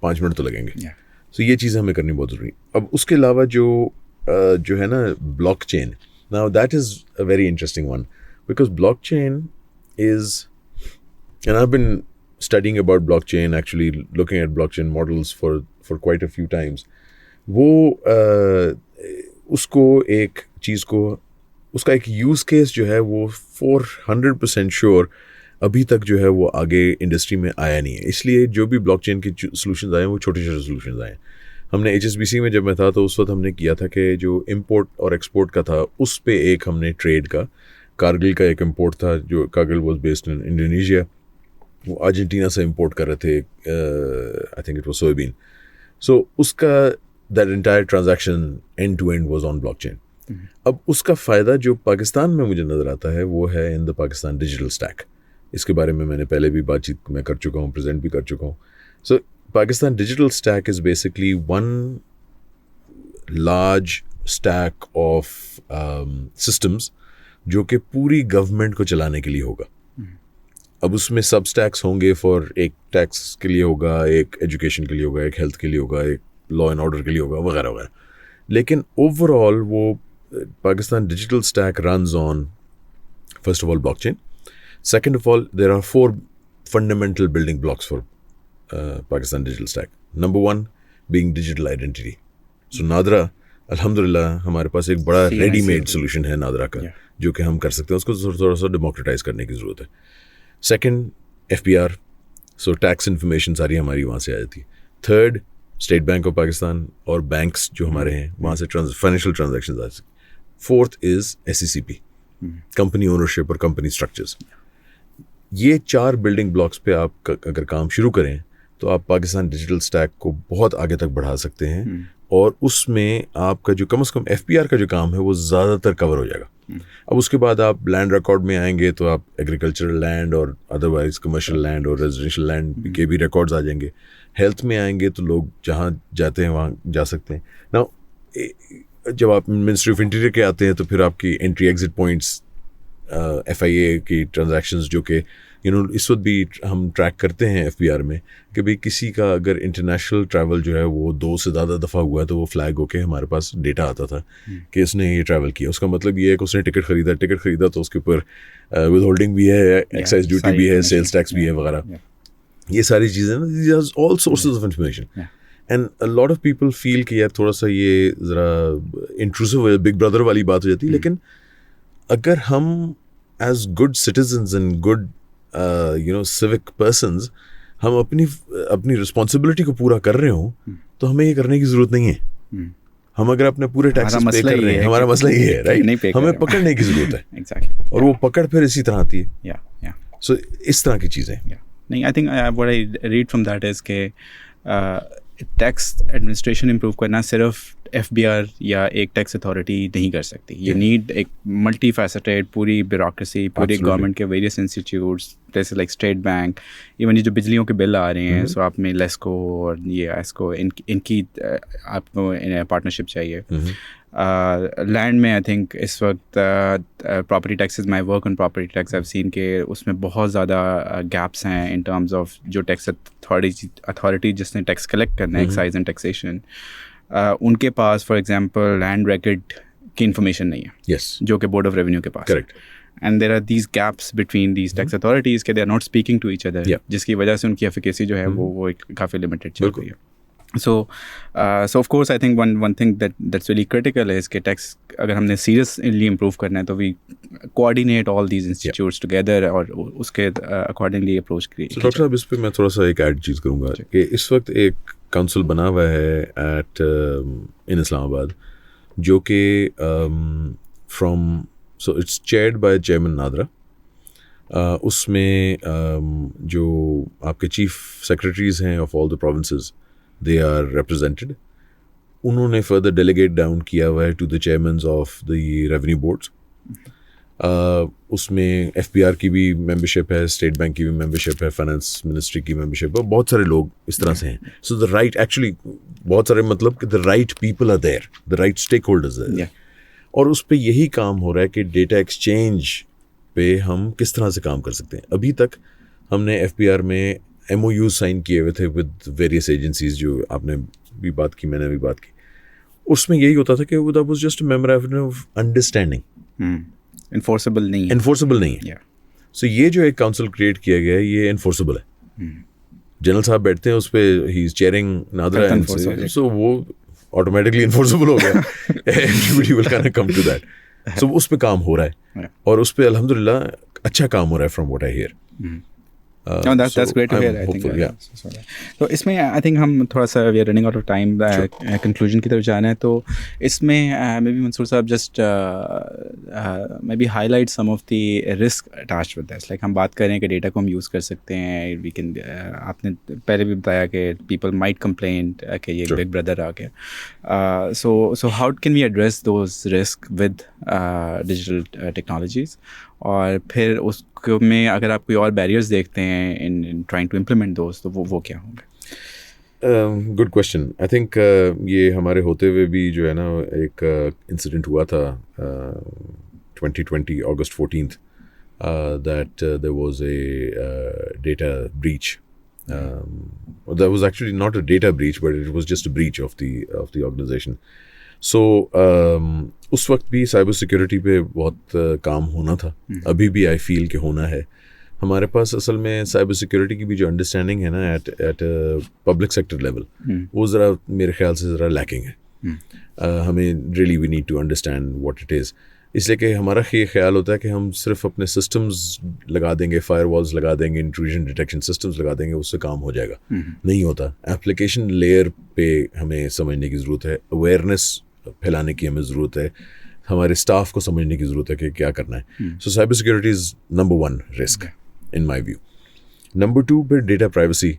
C: 5 मिनट तो लगेंगे। तो ये चीज़ें हमें करनी बहुत ज़रूरी। अब उसके अलावा जो है ना blockchain, now that is a very interesting one, because blockchain is, and I have been studying about blockchain, actually looking at blockchain models for quite a few times. वो उसको एक चीज़ को, उसका एक यूज़ केस जो है वो 400% श्योर अभी तक जो है वो आगे इंडस्ट्री में आया नहीं है। इसलिए जो भी ब्लॉकचेन के सॉल्यूशंस आए हैं वो छोटे छोटे सॉल्यूशंस आए हैं। हमने HSBC में जब मैं था तो उस वक्त हमने किया था कि जो इंपोर्ट और एक्सपोर्ट का था उस पे एक हमने ट्रेड का, कारगिल का एक इंपोर्ट था, जो Cargill was based in Indonesia, वो अर्जेंटीना से इंपोर्ट कर रहे थे, I think it was soybean. So उसका that entire transaction end to end was on blockchain. अब उसका फ़ायदा जो पाकिस्तान में मुझे नज़र आता है वो है in the Pakistan digital stack. इसके बारे में मैंने पहले भी बातचीत मैं कर चुका हूँ, प्रेजेंट भी कर चुका हूँ। So Pakistan digital stack is basically one large stack of systems जो कि पूरी गवर्नमेंट को चलाने के लिए होगा। अब उसमें सब स्टैक्स होंगे, फॉर एक टैक्स के लिए होगा, एक एजुकेशन के लिए होगा, एक हेल्थ के लिए होगा, एक लॉ एंड ऑर्डर के लिए होगा, वगैरह वगैरह। लेकिन ओवरऑल वो Pakistan digital stack runs on, first of all blockchain, second of all there are 4 fundamental building blocks for Pakistan digital stack. Number 1 being digital identity. So NADRA, अल्हम्दुलिल्लाह हमारे पास एक बड़ा रेडीमेड सोल्यूशन है नादरा का, जो कि हम कर सकते हैं, उसको थोड़ा सा डेमोक्रेटाइज करने की ज़रूरत है। Second FBR, so tax information सारी हमारी वहाँ से आ जाती है। Third state bank of Pakistan और बैंक्स जो हमारे हैं वहाँ से फाइनेंशियल ट्रांजैक्शंस आ सकती। Fourth is SECP, company ownership और कंपनी स्ट्रक्चर्स। ये 4 बिल्डिंग ब्लॉक्स पे आप अगर काम शुरू करें तो आप पाकिस्तान डिजिटल स्टैक को बहुत आगे तक बढ़ा सकते हैं, और उसमें आपका जो कम से कम FBR का जो काम है वो ज़्यादातर कवर हो जाएगा। अब उसके बाद आप लैंड रिकॉर्ड में आएंगे तो आप एग्रीकल्चरल लैंड और अदरवाइज कमर्शियल लैंड और रेजिडेंशियल लैंड के भी रिकॉर्ड्स आ जाएंगे। हेल्थ में आएंगे तो लोग जहाँ जाते हैं वहाँ जा सकते हैं। नाउ जब आप मिनिस्ट्री ऑफ इंटीरियर के आते हैं तो फिर आपकी एंट्री एग्जिट पॉइंट्स, FIA की ट्रांजैक्शंस जो कि इस वक्त भी हम ट्रैक करते हैं FBR में कि भाई किसी का अगर इंटरनेशनल ट्रैवल जो है वो 2 से ज़्यादा दफ़ा हुआ है तो वो फ्लैग होके हमारे पास डेटा आता था कि उसने ये ट्रैवल किया। उसका मतलब ये है कि उसने टिकट ख़रीदा तो उसके ऊपर विद होल्डिंग भी है, एक्साइज ड्यूटी भी है, सेल्स टैक्स भी है वगैरह। ये सारी चीज़ें ना, all sources of information. And a lot of people feel कि यार थोड़ा सा ये ज़रा इंट्रूसिव बिग ब्रदर वाली बात हो जाती है, लेकिन अगर हम as good citizens and good civic persons हम अपनी रिस्पॉन्सिबिलिटी को पूरा कर रहे हो तो हमें ये करने की ज़रूरत नहीं है. हम अगर अपने पूरे टैक्सेस पे कर रहे हैं, हमारा मसला ये है, राइट, हमें पकड़ने की ज़रूरत है.
B: एग्जैक्टली.
C: और वो पकड़ फिर इसी तरह आती है.
B: या
C: सो इस तरह की चीज़ें.
B: नहीं, I think what I read from that is के टैक्स एडमिनिस्ट्रेशन इम्प्रूव करना सिर्फ FBR या एक टैक्स अथॉरिटी नहीं कर सकती. यू नीड एक मल्टी फैसेटेड पूरी ब्यूरोक्रेसी, पूरे गवर्नमेंट के वेरियस इंस्टीट्यूट्स जैसे लाइक स्टेट बैंक, इवन ये जो बिजलियों के बिल आ रहे हैं, सो आप में लेस्को और ये एस्को इनकी आपको पार्टनरशिप चाहिए. लैंड में आई थिंक इस वक्त property taxes, my work on property tax, I have seen के उसमें बहुत ज़्यादा गैप्स हैं इन टर्म्स ऑफ जो टैक्स अथॉरिटी जिसने टैक्स कलेक्ट करना है, एक्साइज एंड टैक्सेशन, उनके पास फॉर एग्जांपल लैंड रिकॉर्ड की इन्फॉर्मेशन नहीं है.
C: यस.
B: जो कि बोर्ड ऑफ रेवेन्यू के पास.
C: Correct.
B: And there are these gaps between these tax authorities के they are not speaking to each other, जिसकी वजह से उनकी एफिकेसी जो है वो काफ़ी लिमिटेड चल रही है. So of course, I think one thing that's really critical is कि tax अगर हमने seriously improve करना है तो we coordinate all these institutes together और उसके accordingly approach create.
C: So doctor साहब, इस पे मैं थोड़ा सा एक ऐड चीज़ करूँगा कि इस वक्त एक काउंसिल बना हुआ है इन इस्लामाबाद जो कि so it's chaired by Chairman Nadra. उसमें जो आपके चीफ सेक्रेटरीज हैं of all the provinces, they are represented. उन्होंने further delegate down किया हुआ है to the chairmen of the revenue boards. उसमें FBR की भी membership है, स्टेट बैंक की भी membership है, फाइनेंस मिनिस्ट्री की membership है, बहुत सारे लोग इस तरह से हैं. So the right, actually बहुत सारे मतलब कि the right people are there, the right stakeholders are there. और उस पर यही काम हो रहा है कि डेटा एक्सचेंज पे हम किस तरह से काम कर सकते हैं. अभी तक हमने FBR में MOU साइन किए हुए थे विद वेरियस एजेंसीज, जो आपने भी बात की, मैंने भी बात की. उसमें यही होता था कि वो that was just a memorandum of understanding.
B: Enforceable नहीं है. सो
C: ये जो एक काउंसिल क्रिएट किया गया है ये इन्फोर्सेबल है. जनरल साहब बैठते हैं उस पर, he is chairing NADRA, so वो ऑटोमेटिकली इन्फोर्सेबल हो गया. Everybody will kind of come to that. So उस पर काम हो रहा है और उस पर अल्हम्दुलिल्लाह अच्छा काम हो रहा है from what I hear.
B: No, that's great to hear. I think. So इसमें I think हम थोड़ा सा we are running out of time. Conclusion की तरफ जाना है, तो इसमें maybe मंसूर साहब just maybe highlight some of the risk attached with this. Like हम बात करें कि डेटा को हम यूज़ कर सकते हैं. We can आपने पहले भी बताया कि people might complain कि ये big brother आ गया. So how can we address those risks with digital technologies? और फिर उसको में अगर आप कोई और बैरियर्स देखते हैं in trying to implement those, तो वो क्या होंगे?
C: Good question. आई थिंक ये हमारे होते हुए भी जो है ना एक इंसिडेंट हुआ था 2020 August 14th that there was a data breach. That was actually not a data breach, but it was just a breach of the organization. सो उस वक्त भी साइबर सिक्योरिटी पे बहुत काम होना था. अभी भी आई फील कि होना है. हमारे पास असल में साइबर सिक्योरिटी की भी जो अंडरस्टैंडिंग है ना एट पब्लिक सेक्टर लेवल, वो ज़रा मेरे ख्याल से ज़रा लैकिंग है. हमें really we need to understand what it is. इसलिए कि हमारा ये ख्याल होता है कि हम सिर्फ अपने सिस्टम्स लगा देंगे, फायरवॉल्स लगा देंगे, इंट्रूजन डिटेक्शन सिस्टम्स लगा देंगे, उससे काम हो जाएगा. नहीं होता. एप्लीकेशन लेयर पे हमें समझने की ज़रूरत है, अवेयरनेस फैलाने की हमें ज़रूरत है, हमारे स्टाफ को समझने की ज़रूरत है कि क्या करना है. सो cyber security is number 1 risk in my view. Number 2 फिर डेटा प्राइवेसी.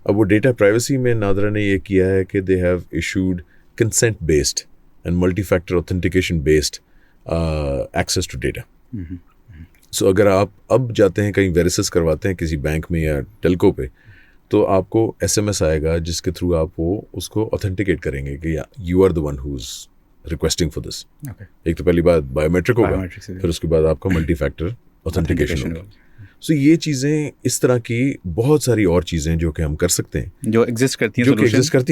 C: अब वो डेटा प्राइवेसी में नादरा ने ये किया है कि they have issued consent based and multi factor authentication based access to data. So अगर आप अब जाते हैं कहीं वेरिसेस करवाते हैं किसी बैंक में या टेलको पे, तो आपको SMS आएगा जिसके थ्रू आप वो उसको ऑथेंटिकेट करेंगे कि you are the one who is requesting for this. एक तो पहली बात बायोमेट्रिक होगा, फिर उसके बाद आपका मल्टी फैक्टर ऑथेंटिकेशन होगा. सो ये चीज़ें, इस तरह की बहुत सारी और चीज़ें जो कि हम कर सकते हैं,
B: जो एग्जिस्ट करती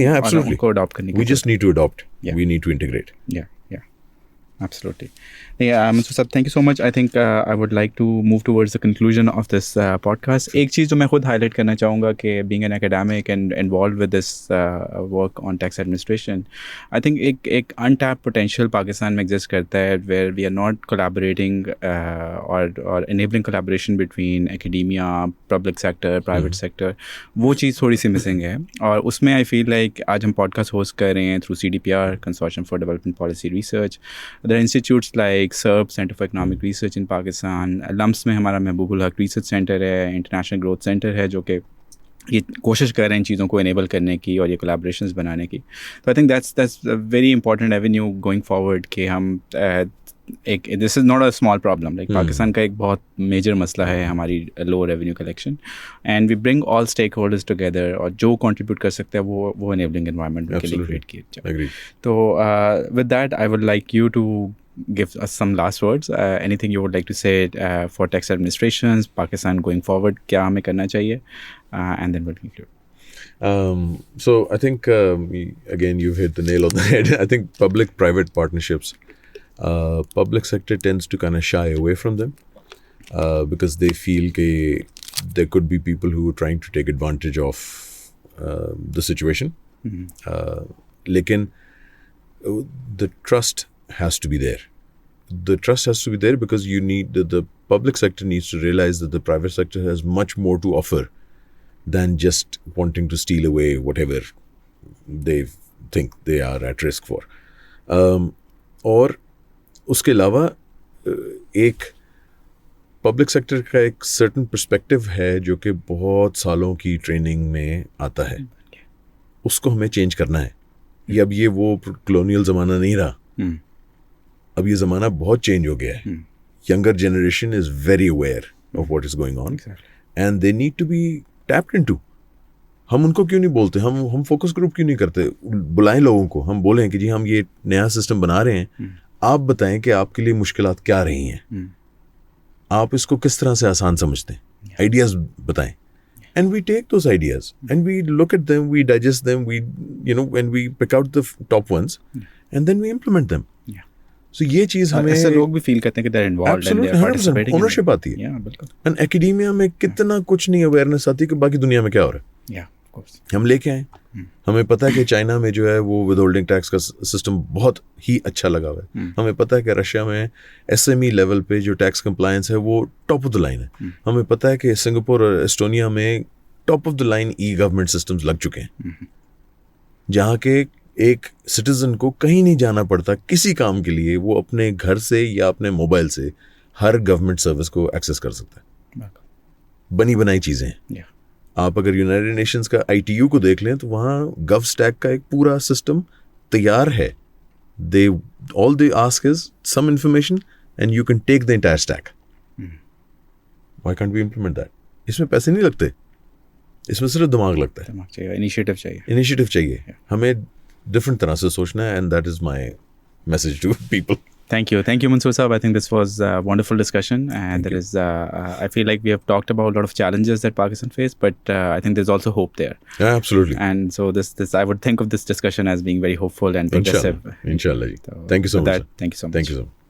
B: हैं,
C: एब्सोल्युटली,
B: उनको अडॉप्ट करनी.
C: We just need to adopt, we need to integrate.
B: Absolutely. Mansoor Saab, thank you so much. I think I would like to move towards the conclusion of this podcast. एक चीज़ जो मैं खुद highlight करना चाहूँगा कि being an academic and involved with this work on tax administration, I think एक untapped potential Pakistan में exist करता है where we are not collaborating or enabling collaboration between academia, public sector, private sector. वो चीज़ थोड़ी सी missing है और उसमें I feel like आज हम podcast host कर रहे हैं through CDPR, Consortium for Development Policy Research. There are institutes like SERP, Center for Economic Research in Pakistan. LUMS में हमारा महबूबुल हक रिसर्च सेंटर है, इंटरनेशनल ग्रोथ सेंटर है, जो कि ये कोशिश कर रहे हैं इन चीज़ों को इनेबल करने की और ये कोलैबोरेशंस बनाने की. तो I think that's a very important avenue going forward कि हम एक this is not a small problem. Like Pakistan का एक बहुत मेजर मसला है हमारी low revenue collection, and we bring all stakeholders together और जो कंट्रीब्यूट कर सकते हैं वो इनेबलिंग एनवायरनमेंट के लिए क्रिएट किया जाए. तो with that I would like you to give us some last words. Anything you would like to say for tax administrations, Pakistan going forward, क्या हमें करना चाहिए, and then we'll conclude.
C: So I think again you've hit the nail on the head. I think public-private partnerships, public sector tends to kind of shy away from them because they feel that there could be people who are trying to take advantage of the situation. Lekin the trust has to be there. The trust has to be there because you need the public sector needs to realize that the private sector has much more to offer than just wanting to steal away whatever they think they are at risk for. और उसके अलावा एक public sector का एक certain perspective है जो कि बहुत सालों की ट्रेनिंग में आता है, उसको हमें चेंज करना है. अब ये वो कॉलोनियल ज़माना नहीं रहा. अब ये ज़माना बहुत चेंज हो गया है. Younger generation is very aware of what is going on and they need to be tapped into. हम उनको क्यों नहीं बोलते, हम फोकस ग्रुप क्यों नहीं करते, बुलाएं लोगों को, हम बोलें कि जी हम ये नया सिस्टम बना रहे हैं, आप बताएं कि आपके लिए मुश्किलात क्या रही हैं, आप इसको किस तरह से आसान समझते हैं, आइडियाज़ बताएं. And we take those ideas and we look at them, we digest them, when we pick out the top ones and then we implement them. So ये चीज़ हमें
B: ऐसे लोग भी फील करते हैं कि they're involved and they're participating.
C: Ownership आती है.
B: Yeah, बिल्कुल.
C: And academia में कितना कुछ नहीं awareness आती कि बाकी दुनिया में क्या हो रहा है.
B: Yeah, of course.
C: हम लेके आए. हमें पता है कि चाइना में जो है वो विदहोल्डिंग टैक्स का सिस्टम बहुत ही अच्छा लगा हुआ है. हमें पता है कि रशिया में SME लेवल पे जो टैक्स कंप्लायंस है वो टॉप ऑफ द लाइन है. हमें पता है कि सिंगापुर और एस्टोनिया में top of the line government systems लग चुके हैं, जहाँ के एक सिटीजन को कहीं नहीं जाना पड़ता किसी काम के लिए, वो अपने घर से या अपने मोबाइल से हर गवर्नमेंट सर्विस को एक्सेस कर सकता है. बनी बनाई चीज़ें हैं. आप अगर यूनाइटेड नेशंस का ITU को देख लें तो वहाँ गव स्टैक का एक पूरा सिस्टम तैयार है. All they ask is some information and you can take the entire stack. Why can't we implement that? इसमें पैसे नहीं लगते, इसमें सिर्फ दिमाग लगता है.
B: दिमाग चाहिए, इनिशिएटिव चाहिए.
C: हमें डिफरेंट तरह से सोचना है and that is my message to people.
B: Thank you, Mansoor Saab. I think this was a wonderful discussion, and I feel like we have talked about a lot of challenges that Pakistan face, but I think there's also hope there.
C: Yeah, absolutely.
B: And so this I would think of this discussion as being very hopeful and progressive.
C: Inshallah. So, thank you so much.
B: Thank you so much.
C: Thank you so much.